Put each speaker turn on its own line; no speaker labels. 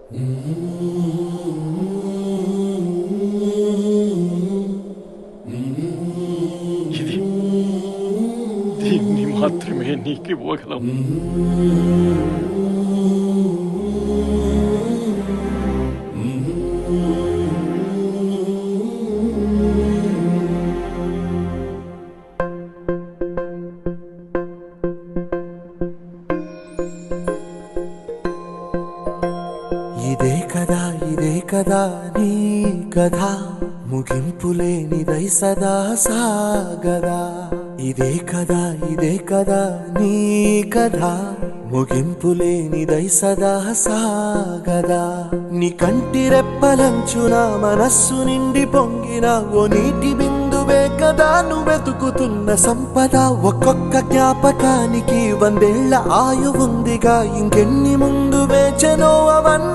ఇది దీన్ని మాత్రమే నీకు ఇవ్వగలం.
ఇదే కదా నీ కథ, ముగింపులేనిదై సదా సాగదా. ఇదే కదా నీ కథ, ముగింపులేనిదై సదా సాగదా. నీ కంటి రెప్పలంచున మనస్సు నిండి పొంగిన ఓ నీటి బిందువే కదా నువ్వెతుకుతున్న సంపద. ఒక్కొక్క జ్ఞాపకానికి 100 ఏళ్ల ఆయువుందిగా, ఇంకెన్ని ముందు వేచనో అవన్నీ